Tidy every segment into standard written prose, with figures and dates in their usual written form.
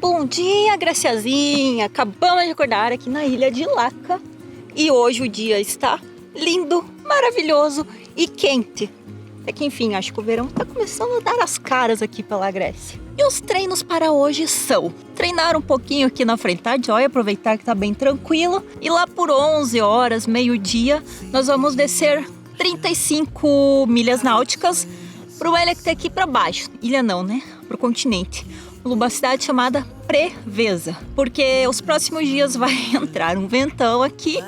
Bom dia, Graciazinha! Acabamos de acordar aqui na ilha de Laca e hoje o dia está lindo, maravilhoso e quente. É que enfim, acho que o verão está começando a dar as caras aqui pela Grécia. E os treinos para hoje são treinar um pouquinho aqui na frente da Joy, aproveitar que está bem tranquilo. E lá por 11 horas, meio-dia, nós vamos descer 35 milhas náuticas para uma ilha que tem aqui para baixo. Ilha não, né? Para o continente. Uma cidade chamada Preveza, porque os próximos dias vai entrar um ventão aqui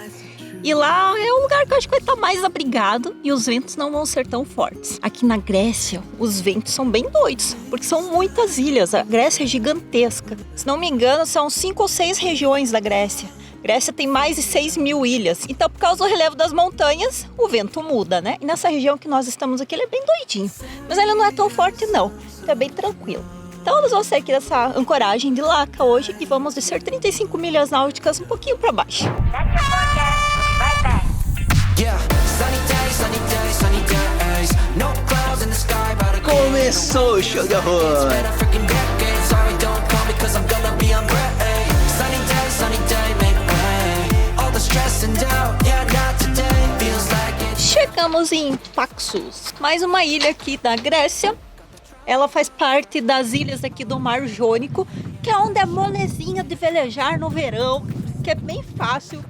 e lá é um lugar que eu acho que vai estar mais abrigado e os ventos não vão ser tão fortes. Aqui na Grécia, os ventos são bem doidos, porque são muitas ilhas, a Grécia é gigantesca. Se não me engano, são 5 ou 6 regiões da Grécia. A Grécia tem mais de 6 mil ilhas, então por causa do relevo das montanhas, o vento muda, né? E nessa região que nós estamos aqui, ele é bem doidinho, mas ele não é tão forte não, então é bem tranquilo. Então nós vamos sair aqui dessa ancoragem de Laca hoje e vamos descer 35 milhas náuticas um pouquinho para baixo. Começou o show de horror! Chegamos em Paxos, mais uma ilha aqui da Grécia. Ela faz parte das ilhas aqui do Mar Jônico, que é onde é molezinha de velejar no verão, que é bem fácil.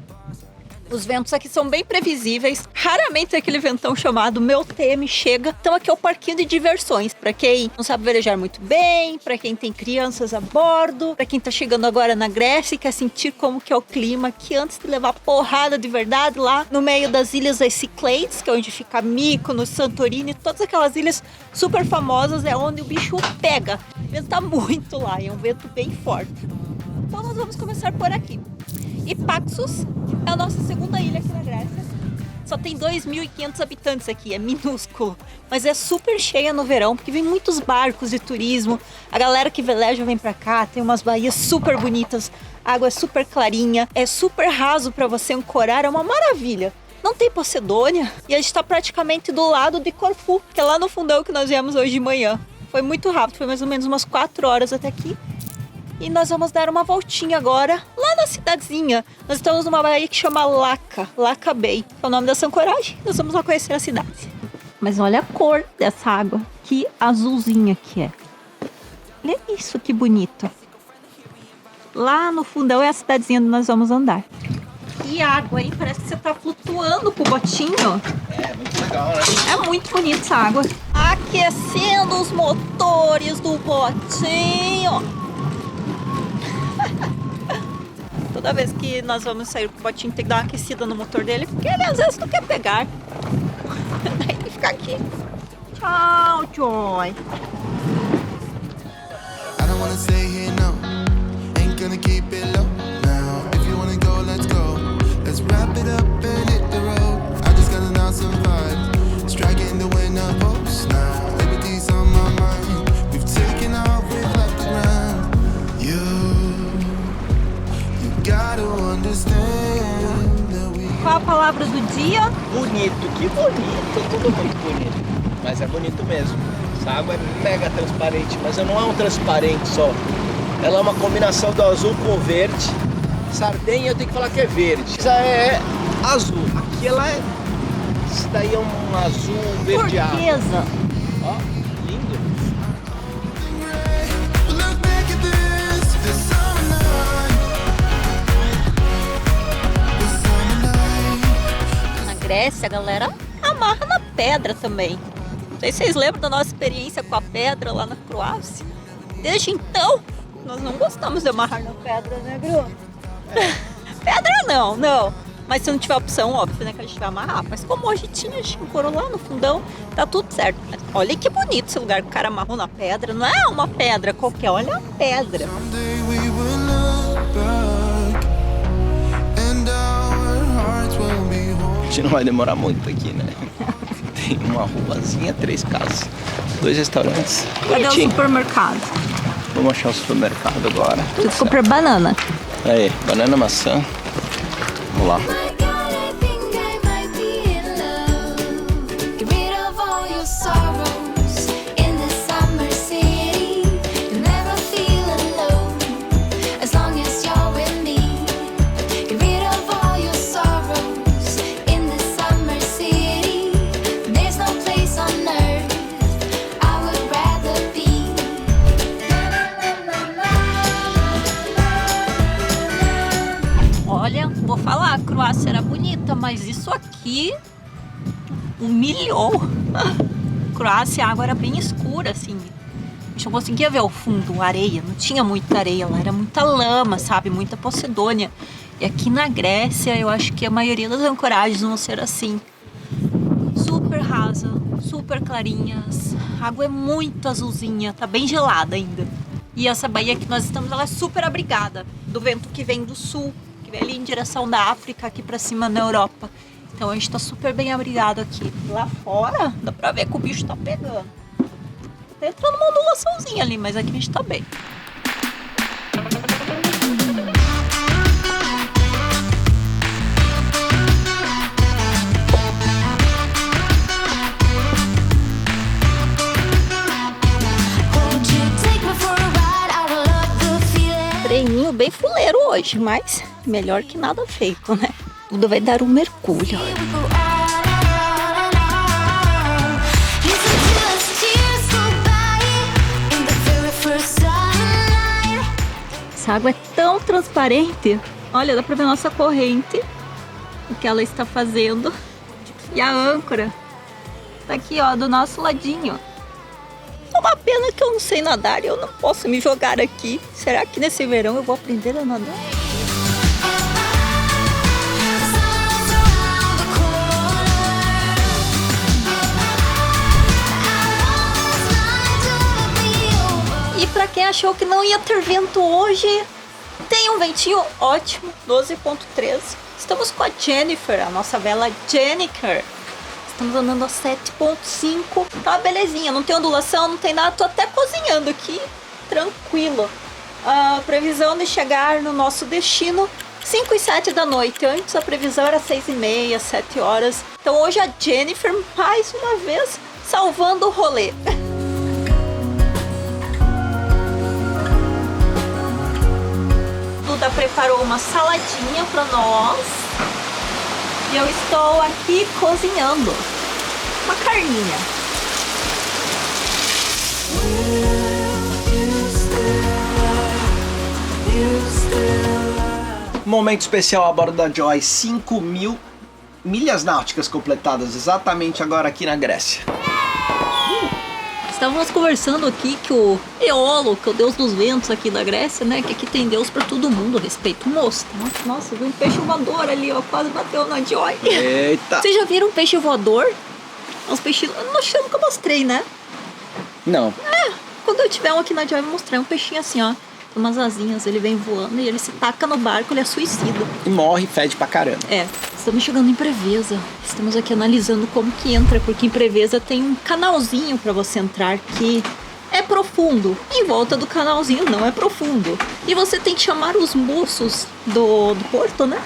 Os ventos aqui são bem previsíveis. Raramente aquele ventão chamado Meu Teme chega. Então aqui é o parquinho de diversões. Para quem não sabe velejar muito bem, para quem tem crianças a bordo, para quem tá chegando agora na Grécia e quer sentir como que é o clima aqui antes de levar porrada de verdade lá no meio das ilhas das Cyclades, que é onde fica Mykonos, Santorini, todas aquelas ilhas super famosas, é onde o bicho pega. O vento tá muito lá, é um vento bem forte. Então nós vamos começar por aqui. E Paxos é a nossa segunda ilha aqui na Grécia. Só tem 2.500 habitantes aqui, é minúsculo. Mas é super cheia no verão, porque vem muitos barcos de turismo. A galera que veleja vem pra cá, tem umas baías super bonitas. A água é super clarinha, é super raso pra você ancorar, é uma maravilha. Não tem Pocedônia e a gente tá praticamente do lado de Corfu, que é lá no fundão que nós viemos hoje de manhã. Foi muito rápido, foi mais ou menos umas 4 horas até aqui. E nós vamos dar uma voltinha agora lá na cidadezinha. Nós estamos numa baía que chama Laca Bay, que é o nome dessa ancoragem. Nós vamos lá conhecer a cidade. Mas olha a cor dessa água, que azulzinha que é. Olha isso, que bonito. Lá no fundão é a cidadezinha onde nós vamos andar. Que água, hein? Parece que você tá flutuando com o botinho. É, muito legal, né? É muito bonita essa água. Aquecendo os motores do botinho. Toda vez que nós vamos sair com o botinho, tem que dar uma aquecida no motor dele, porque ele às vezes não quer pegar. Daí ele fica aqui. Tchau, Joy. I don't wanna stay here, no. Ain't gonna keep it low now. If you wanna go, let's go. Let's wrap it up and hit the road. I just got an awesome vibe. Striking the winner post now. Liberty's on my mind. We've taken off, we've left the ground. You gotta understand that we... Qual a palavra do dia? Bonito, que bonito, tudo muito bonito. Mas é bonito mesmo. Essa água é mega transparente, mas não é um transparente só. Ela é uma combinação do azul com o verde. Sardenha eu tenho que falar que é verde. Essa é azul. Aqui ela é... Isso daí é um azul verdeado. Turquesa. Ó, lindo. Look back at this summer night. This summer night. Na Grécia, a galera amarra na pedra também. Não sei se vocês lembram da nossa experiência com a pedra lá na Croácia. Desde então, nós não gostamos de amarrar na pedra, né, Gru? Pedra não. Mas se não tiver opção, óbvio, né, que a gente vai amarrar. Mas como hoje tinha, a gente ancorou lá no fundão, tá tudo certo. Olha que bonito esse lugar que o cara amarrou na pedra. Não é uma pedra qualquer, olha a pedra. Someday we will look back and our hearts will be whole. A gente não vai demorar muito aqui, né? Tem uma ruazinha, 3 casas, 2 restaurantes. Cadê o Bonitinho. supermercado? Vamos achar o supermercado agora. Tudo comprar banana. Aí, banana, maçã. Vamos lá. My God, I think I might be in love. Get rid of all your sorrows in this summer city. You'll never feel alone. falar, a Croácia era bonita, mas isso aqui humilhou. Croácia, a água era bem escura, assim. A gente não conseguia ver o fundo, areia. Não tinha muita areia lá, era muita lama, sabe? Muita Posidônia. E aqui na Grécia, eu acho que a maioria das ancoragens vão ser assim. Super rasa, super clarinhas. A água é muito azulzinha, tá bem gelada ainda. E essa baía que nós estamos, ela é super abrigada do vento que vem do sul, que vem ali em direção da África, aqui pra cima na Europa. Então a gente tá super bem abrigado aqui. Lá fora, dá pra ver que o bicho tá pegando. Tá entrando uma ondulaçãozinha ali, mas aqui a gente tá bem. Treininho bem fuleiro hoje, mas melhor que nada feito, né? Tudo vai dar um mergulho. Essa água é tão transparente. Olha, dá pra ver a nossa corrente, o que ela está fazendo. E a âncora tá aqui, ó, do nosso ladinho. É uma pena que eu não sei nadar e eu não posso me jogar aqui. Será que nesse verão eu vou aprender a nadar? E pra quem achou que não ia ter vento hoje, tem um ventinho ótimo, 12.3. Estamos com a Jennifer, a nossa vela Jennifer. Estamos andando a 7.5. Tá belezinha, não tem ondulação, não tem nada. Tô até cozinhando aqui, tranquilo. A previsão de chegar no nosso destino 5 e 7 da noite. Antes a previsão era 6 e meia, 7 horas. Então hoje a Jennifer, mais uma vez, salvando o rolê. Duda preparou uma saladinha para nós. E eu estou aqui cozinhando uma carninha. Momento especial a bordo da Joy, 5.000 milhas náuticas completadas exatamente agora aqui na Grécia. Estávamos conversando aqui que o Eolo, que é o deus dos ventos aqui da Grécia, né? Que aqui tem deus pra todo mundo, respeito o moço. Nossa, viu um peixe voador ali, ó, quase bateu na Joy. Eita! Vocês já viram um peixe voador? Uns peixes, não chamo que eu mostrei, né? Não. Quando eu tiver um aqui na Joy, eu vou mostrar um peixinho assim, ó. Umas asinhas, ele vem voando e ele se taca no barco, ele é suicida. E morre, fede pra caramba. É, estamos chegando em Preveza. Estamos aqui analisando como que entra, porque em Preveza tem um canalzinho pra você entrar que é profundo. Em volta do canalzinho não é profundo. E você tem que chamar os moços do porto, né?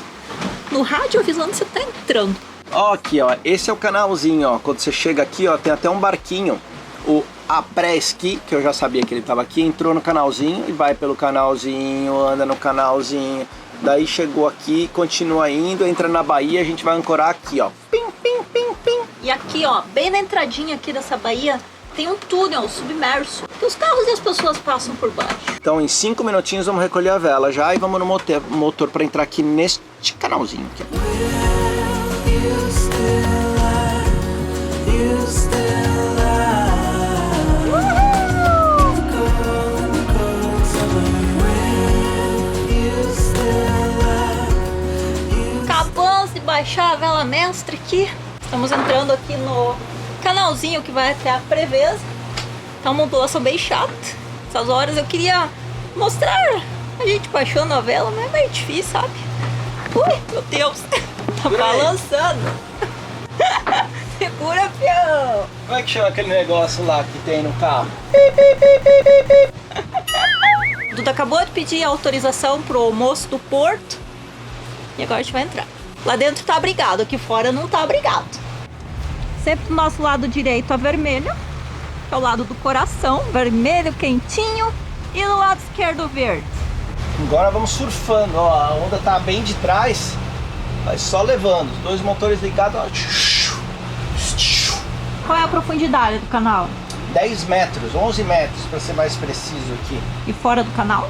No rádio avisando que você tá entrando. Ó, aqui, ó, esse é o canalzinho, ó. Quando você chega aqui, ó, tem até um barquinho. O Après-Ski, que eu já sabia que ele tava aqui, entrou no canalzinho e vai pelo canalzinho, anda no canalzinho. Daí chegou aqui, continua indo, entra na baía, a gente vai ancorar aqui, ó. Pim, pim, pim, pim. E aqui, ó, bem na entradinha aqui dessa baía, tem um túnel submerso, que os carros e as pessoas passam por baixo. Então em 5 minutinhos vamos recolher a vela já e vamos no motor para entrar aqui neste canalzinho aqui. Acabamos de baixar a vela mestre aqui. Estamos entrando aqui no canalzinho que vai até a Preveza. Tá uma ondulação bem chata. Essas horas eu queria mostrar a gente baixando a vela, mas é meio difícil, sabe? Ui, meu Deus, tá balançando. Segura, fião. Como é que chama aquele negócio lá que tem no carro? Duda acabou de pedir autorização pro moço do porto e agora a gente vai entrar. Lá dentro tá abrigado, aqui fora não tá abrigado. Sempre do nosso lado direito a vermelho, que é o lado do coração, vermelho quentinho, e do lado esquerdo verde. Agora vamos surfando, ó, a onda tá bem de trás, vai só levando, os dois motores ligados, ó. Qual é a profundidade do canal? 10 metros, 11 metros para ser mais preciso aqui. E fora do canal?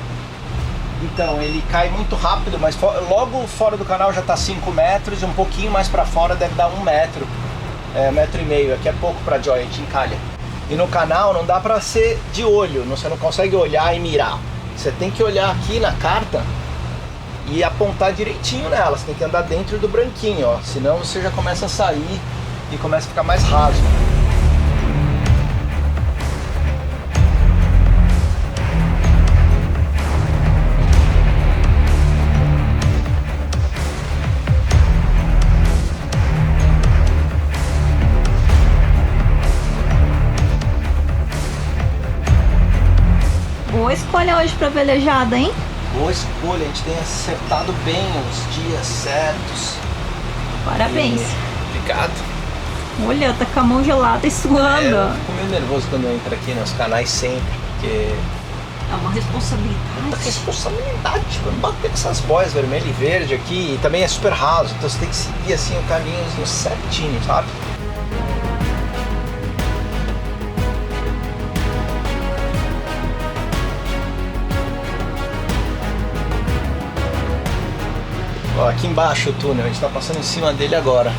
Então, ele cai muito rápido, mas logo fora do canal já tá 5 metros e um pouquinho mais pra fora deve dar 1 metro. 1,5 metro. Aqui é pouco pra joy, a gente encalha. E no canal não dá pra ser de olho, você não consegue olhar e mirar. Você tem que olhar aqui na carta e apontar direitinho nela. Você tem que andar dentro do branquinho, ó. Senão você já começa a sair e começa a ficar mais raso. Boa escolha hoje pra velejada, hein? Boa escolha, a gente tem acertado bem os dias certos. Parabéns. Obrigado. Olha, tá com a mão gelada e suando. Eu fico meio nervoso quando eu entro aqui nos canais sempre, porque É uma responsabilidade. muita responsabilidade, tipo, não bater com essas boias vermelho e verde aqui, e também é super raso, então você tem que seguir assim o caminhozinho certinho, sabe? Ó, aqui embaixo o túnel, a gente tá passando em cima dele agora.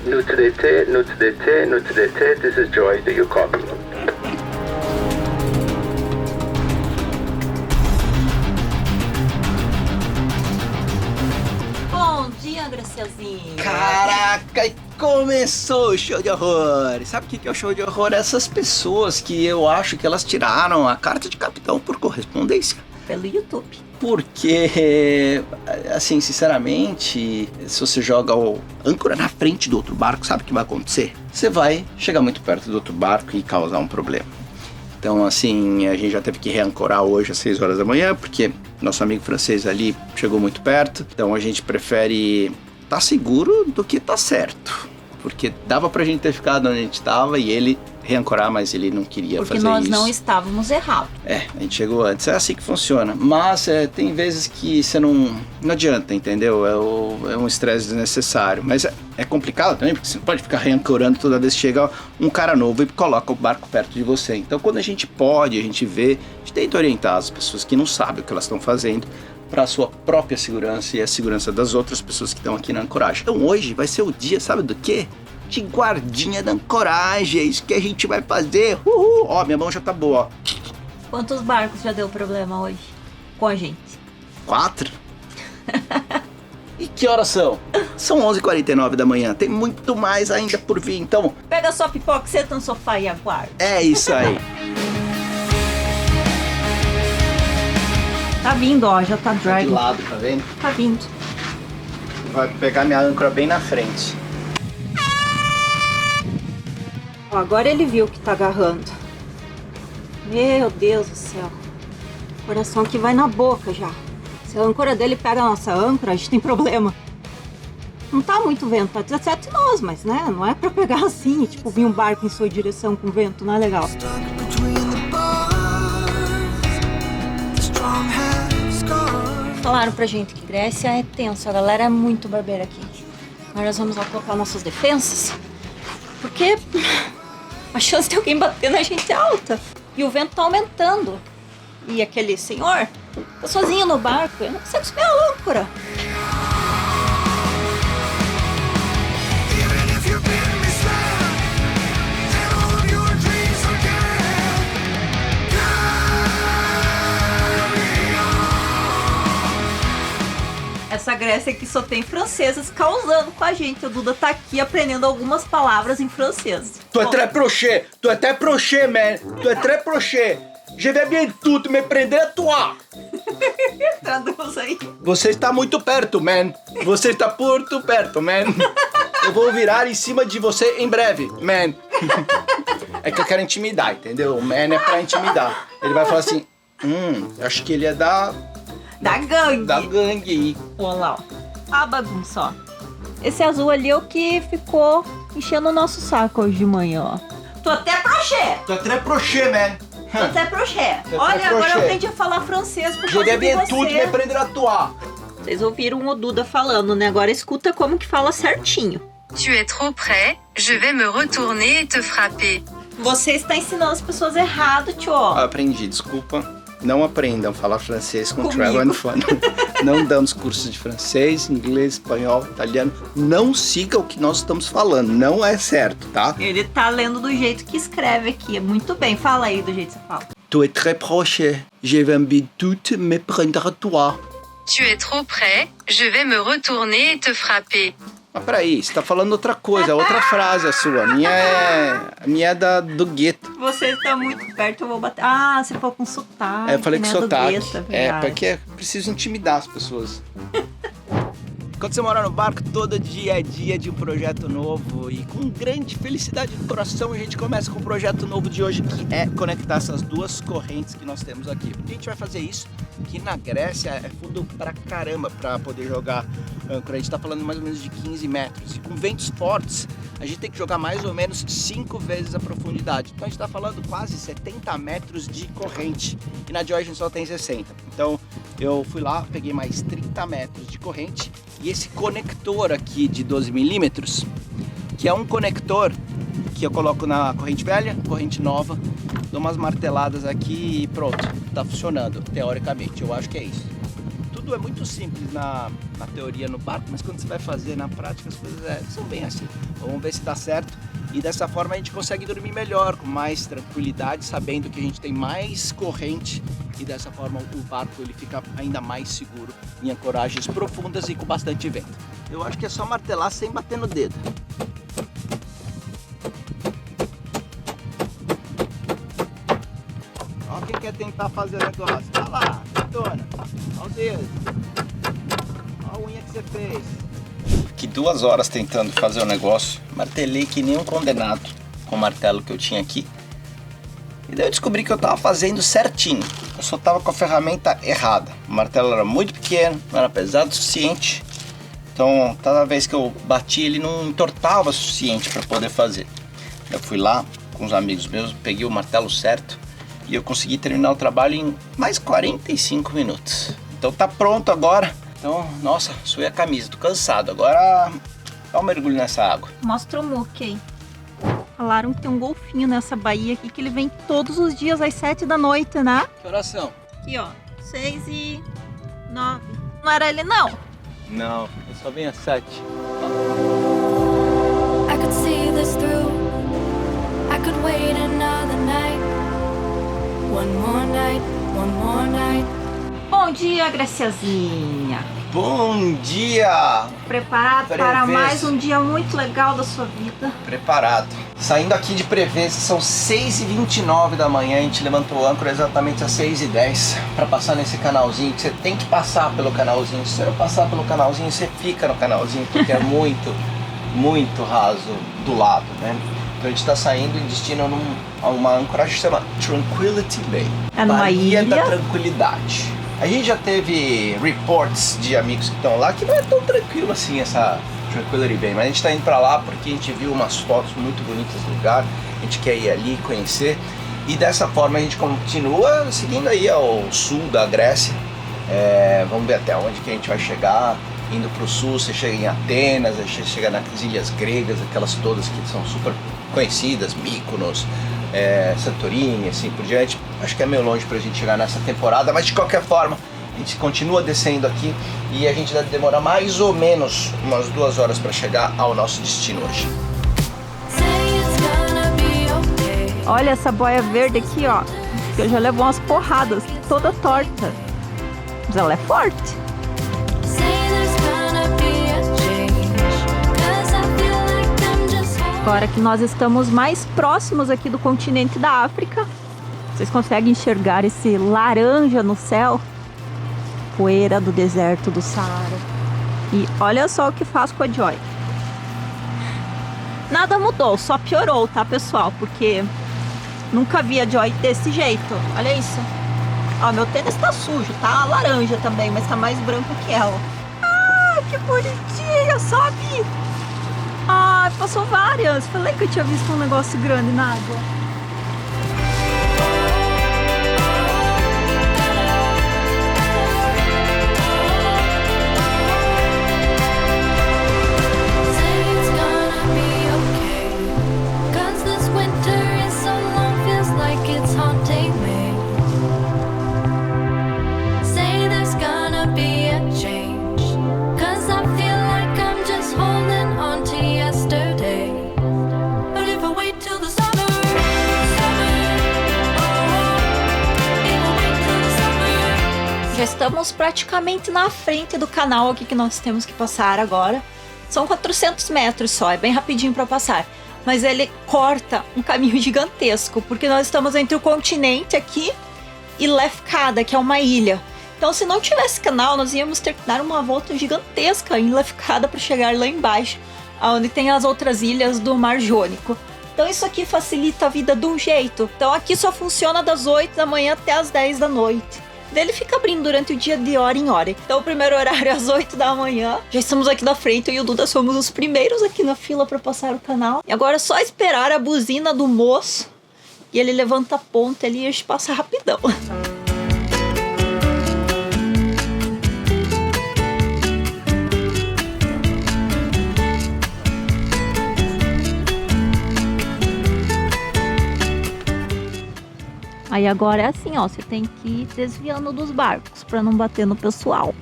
Nutidete, this is Joy, do you copy? Bom dia, Graciazinha. Caraca, e começou o show de horror. Sabe o que é o show de horror? Essas pessoas que eu acho que elas tiraram a carta de capitão por correspondência. Pelo YouTube. Porque, assim, sinceramente, se você joga o âncora na frente do outro barco, sabe o que vai acontecer? Você vai chegar muito perto do outro barco e causar um problema. Então, assim, a gente já teve que reancorar hoje às 6 horas da manhã, porque nosso amigo francês ali chegou muito perto. Então a gente prefere estar seguro do que estar certo. Porque dava pra gente ter ficado onde a gente estava e ele reancorar, mas ele não queria Porque fazer nós isso. não estávamos errados. A gente chegou antes, é assim que funciona. Mas tem vezes que você não adianta, entendeu? É um estresse desnecessário. Mas é complicado também, porque você não pode ficar reancorando toda vez que chega um cara novo e coloca o barco perto de você. Então quando a gente pode, a gente vê, a gente tenta orientar as pessoas que não sabem o que elas estão fazendo para a sua própria segurança e a segurança das outras pessoas que estão aqui na ancoragem. Então hoje vai ser o dia, sabe do quê? De guardinha da ancoragem, é isso que a gente vai fazer. Uhul! Ó, minha mão já tá boa, ó. Quantos barcos já deu problema hoje com a gente? 4? E que horas são? São 11h49 da manhã, tem muito mais ainda por vir, então Pega sua pipoca, senta no sofá e aguarda. é isso aí. Tá vindo, ó, já tá De driving. lado, tá vendo? Tá vindo. Vai pegar minha âncora bem na frente. Ó, agora ele viu que tá agarrando. Meu Deus do céu. O coração aqui vai na boca já. Se a âncora dele pega a nossa âncora, a gente tem problema. Não tá muito vento, tá 17 nós, mas né, não é pra pegar assim, tipo, vir um barco em sua direção com vento, não é legal. Between the bars, the strong have scars. Falaram pra gente que Grécia é tenso, a galera é muito barbeira aqui. Agora nós vamos lá colocar nossas defensas, porque a chance de alguém bater na gente é alta. E o vento tá aumentando. E aquele senhor tá sozinho no barco, ele não consegue subir a âncora. Even if you've been misled and all of your dreams are dead, carry on. Essa Grécia aqui só tem francesas causando com a gente. A Duda tá aqui aprendendo algumas palavras em francês. Tu é très proché, man. Tu é très proché. Je vais bien tout me prender a toi. Traduz aí. Você está muito perto, man. Você está muito perto, man. Eu vou virar em cima de você em breve, man. É que eu quero intimidar, entendeu? O man é pra intimidar. Ele vai falar assim, acho que ele é da gangue. Olha lá, ó. A bagunça, ó. Esse azul ali é o que ficou enchendo o nosso saco hoje de manhã, ó. Tô até proché. Tu é très proché, man. Tô até proché. Tô Olha, até agora eu proché. aprendi a falar francês por Je causa vais de bien tout me você. prender a toi. Vocês ouviram o Duda falando, né? Agora escuta como que fala certinho. Tu es trop près, je vais me retourner et te frapper. Você está ensinando as pessoas errado, tio. Aprendi, desculpa. Não aprendam a falar francês com Comigo. Travel and Fun. Não damos cursos de francês, inglês, espanhol, italiano. Não siga o que nós estamos falando. Não é certo, tá? Ele tá lendo do jeito que escreve aqui. Muito bem, fala aí do jeito que você fala. Tu es très proche. Je vais envie tout me prendre à toi. Tu es trop près, je vais me retourner et te frapper. Mas peraí, você tá falando outra coisa, outra frase a sua. A minha é do gueto. Você está muito perto, eu vou bater. Ah, você falou com sotaque. Eu falei com né, do sotaque. Guetta, É, verdade. porque eu preciso intimidar as pessoas. Quando você mora no barco, todo dia é dia de um projeto novo e com grande felicidade no coração a gente começa com o projeto novo de hoje, que é conectar essas duas correntes que nós temos aqui. Porque a gente vai fazer isso, que na Grécia é fundo pra caramba pra poder jogar âncora. A gente tá falando mais ou menos de 15 metros e com ventos fortes a gente tem que jogar mais ou menos 5 vezes a profundidade. Então a gente tá falando quase 70 metros de corrente e na Joy a gente só tem 60. Então eu fui lá, peguei mais 30 metros de corrente e esse conector aqui de 12 milímetros, que é um conector que eu coloco na corrente velha, corrente nova, dou umas marteladas aqui e pronto, tá funcionando, teoricamente, eu acho que é isso. Tudo é muito simples na teoria no barco, mas quando você vai fazer na prática as coisas são bem assim. Vamos ver se dá certo e dessa forma a gente consegue dormir melhor, com mais tranquilidade, sabendo que a gente tem mais corrente e dessa forma o barco ele fica ainda mais seguro em ancoragens profundas e com bastante vento. Eu acho que é só martelar sem bater no dedo. Ó quem quer tentar fazer o negócio. Tá lá, dona. Ó o dedo. Ó a unha que você fez. Fiquei 2 horas tentando fazer o negócio. Martelei que nem um condenado com o martelo que eu tinha aqui. E daí eu descobri que eu tava fazendo certinho. Eu só tava com a ferramenta errada. O martelo era muito pequeno, não era pesado o suficiente. Então, toda vez que eu bati, ele não entortava o suficiente para poder fazer. Eu fui lá com os amigos meus, peguei o martelo certo e eu consegui terminar o trabalho em mais 45 minutos. Então tá pronto agora. Então, nossa, suei a camisa, tô cansado. Agora, dá um mergulho nessa água. Mostra o muque aí. Falaram que tem um golfinho nessa baía aqui, que ele vem todos os dias às 7 da noite, né? Que oração? Aqui, ó, 6:09. Não era ele, não? Não, eu só venho às 7. I could see this through. I could wait another night. One more night, one more night. Bom dia, Graciazinha. Bom dia! Preparado para Prevês. mais um dia muito legal da sua vida? Preparado. Saindo aqui de Prevês, são 6h29 da manhã, a gente levantou o âncora exatamente às 6h10 para passar nesse canalzinho, que você tem que passar pelo canalzinho. Se você não passar pelo canalzinho, você fica no canalzinho, porque é muito, muito raso do lado, né? Então a gente está saindo em destino a uma ancoragem que se chama Tranquility Bay. É numa Baía da ilha? Tranquilidade. A gente já teve reports de amigos que estão lá que não é tão tranquilo assim essa Tranquility Bay, mas a gente tá indo pra lá porque a gente viu umas fotos muito bonitas do lugar, a gente quer ir ali conhecer e dessa forma a gente continua seguindo aí ao sul da Grécia. Vamos ver até onde que a gente vai chegar. Indo pro sul, você chega em Atenas, você chega nas ilhas gregas, aquelas todas que são super conhecidas, Mykonos, Santorini, assim por diante. Acho que é meio longe pra gente chegar nessa temporada, mas de qualquer forma a gente continua descendo aqui e a gente deve demorar mais ou menos umas 2 horas para chegar ao nosso destino hoje. Say it's gonna be okay. Olha essa boia verde aqui, ó. Que já levou umas porradas, toda torta. Mas ela é forte. Say there's gonna be a change. 'Cause I feel like I'm just Agora que nós estamos mais próximos aqui do continente da África, vocês conseguem enxergar esse laranja no céu? Poeira do deserto do Saara. E olha só o que faz com a Joy. Nada mudou, só piorou, tá, pessoal? Porque nunca vi a Joy desse jeito. Olha isso. Ó, meu tênis tá sujo, tá laranja também, mas tá mais branco que ela. Ah, que bonitinha, sabe? Ai, passou várias. Falei que eu tinha visto um negócio grande na água. Say it's gonna be okay. 'Cause this winter is so estamos praticamente na frente do canal aqui que nós temos que passar agora. São 400 metros só, é bem rapidinho para passar. Mas ele corta um caminho gigantesco, porque nós estamos entre o continente aqui e Lefkada, que é uma ilha. Então, se não tivesse canal, nós íamos ter que dar uma volta gigantesca em Lefkada para chegar lá embaixo, onde tem as outras ilhas do Mar Jônico. Então, isso aqui facilita a vida de um jeito. Então, aqui só funciona das 8 da manhã até as 10 da noite. Daí ele fica abrindo durante o dia de hora em hora. Então, o primeiro horário é às 8 da manhã. Já estamos aqui na frente, eu e o Duda somos os primeiros aqui na fila para passar o canal. E agora é só esperar a buzina do moço e ele levanta a ponta ali e a gente passa rapidão. Aí agora é assim, ó, você tem que ir desviando dos barcos pra não bater no pessoal.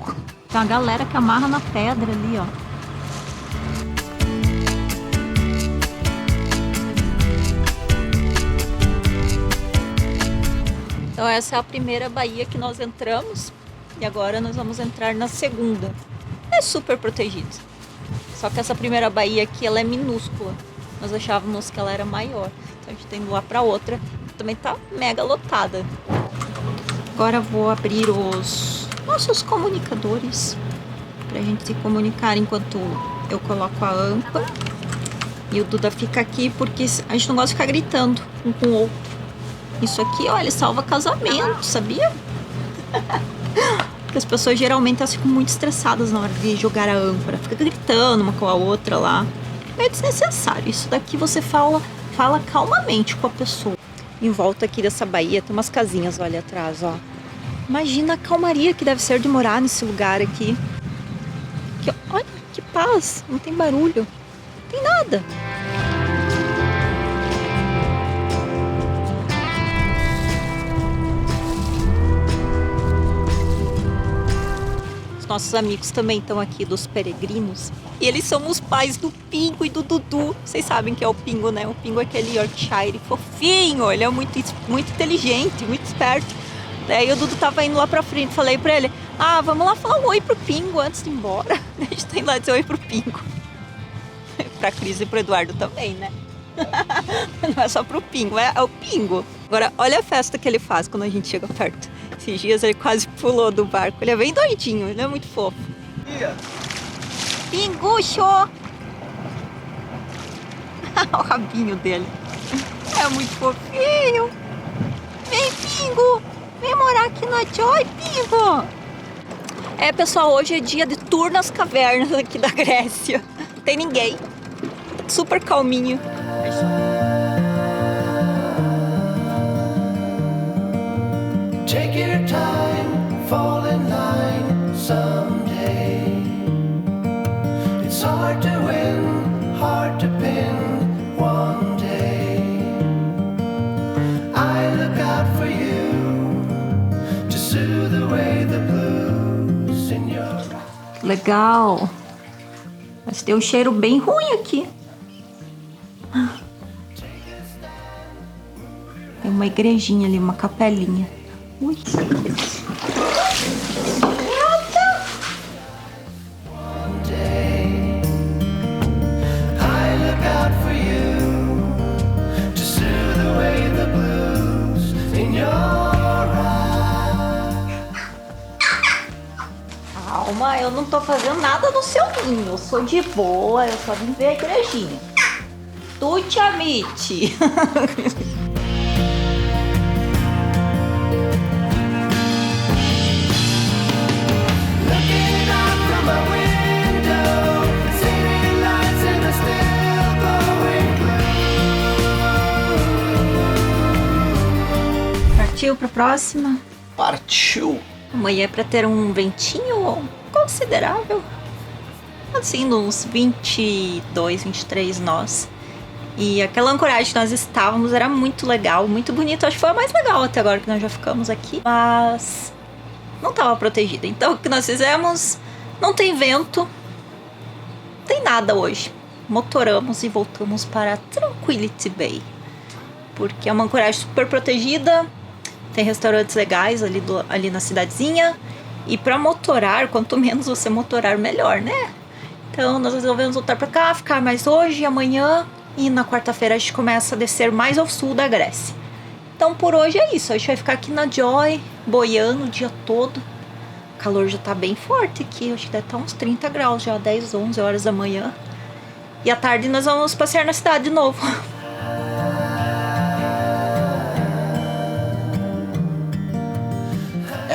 Tem uma galera que amarra na pedra ali, ó. Então essa é a primeira baía que nós entramos e agora nós vamos entrar na segunda. É super protegido. Só que essa primeira baía aqui, ela é minúscula. Nós achávamos que ela era maior. Então a gente tem de ir lá pra outra. Também tá mega lotada. Agora vou abrir os nossos comunicadores pra gente se comunicar enquanto eu coloco a âncora. E o Duda fica aqui porque a gente não gosta de ficar gritando um com o outro. Isso aqui, olha, salva casamento, sabia? Porque as pessoas geralmente elas ficam muito estressadas na hora de jogar a âncora. Fica gritando uma com a outra lá. É desnecessário. Isso daqui você fala calmamente com a pessoa. Em volta aqui dessa baía tem umas casinhas, olha atrás, ó. Imagina a calmaria que deve ser de morar nesse lugar aqui. Olha, que paz, não tem barulho, não tem nada. Os nossos amigos também estão aqui, dos peregrinos. E eles são os pais do Pingo e do Dudu. Vocês sabem que é o Pingo, né? O Pingo é aquele Yorkshire fofinho. Ele é muito inteligente, muito esperto. Daí o Dudu tava indo lá pra frente. Falei pra ele, vamos lá falar um oi pro Pingo antes de ir embora. A gente tem lá dizer oi pro Pingo. Pra Cris e pro Eduardo também, né? Não é só pro Pingo, é o Pingo. Agora, olha a festa que ele faz quando a gente chega perto. Esses dias ele quase pulou do barco. Ele é bem doidinho, ele é muito fofo. Pingucho! O rabinho dele. É muito fofinho. Vem, Pingo! Vem morar aqui na Joy, Pingo! É, pessoal, hoje é dia de tour nas cavernas aqui da Grécia. Não tem ninguém. Super calminho. Take your time, fall in line someday. It's hard to win, hard to pin one day. I look out for you to soothe away the blues in your eyes. Legal. Mas tem um cheiro bem ruim aqui. Tem uma igrejinha ali, uma capelinha. Ui. Calma, eu não tô fazendo nada no seu ninho. Eu sou de boa, eu só vim ver a igrejinha. Tu te amite. Partiu pra próxima? Partiu! Amanhã é pra ter um ventinho considerável. Assim, uns 22, 23 nós. E aquela ancoragem que nós estávamos era muito legal, muito bonito. Acho que foi a mais legal até agora que nós já ficamos aqui. Mas não estava protegida. Então o que nós fizemos? Não tem vento. Não tem nada hoje. Motoramos e voltamos para Tranquility Bay. Porque é uma ancoragem super protegida. Tem restaurantes legais ali na cidadezinha. E para motorar, quanto menos você motorar, melhor, né? Então nós resolvemos voltar para cá, ficar mais hoje e amanhã. E na quarta-feira a gente começa a descer mais ao sul da Grécia. Então por hoje é isso. A gente vai ficar aqui na Joy, boiando o dia todo. O calor já tá bem forte aqui. Acho que deve estar uns 30 graus já, 10, 11 horas da manhã. E à tarde nós vamos passear na cidade de novo.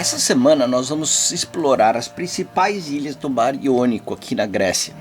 Essa semana nós vamos explorar as principais ilhas do Mar Iônico aqui na Grécia.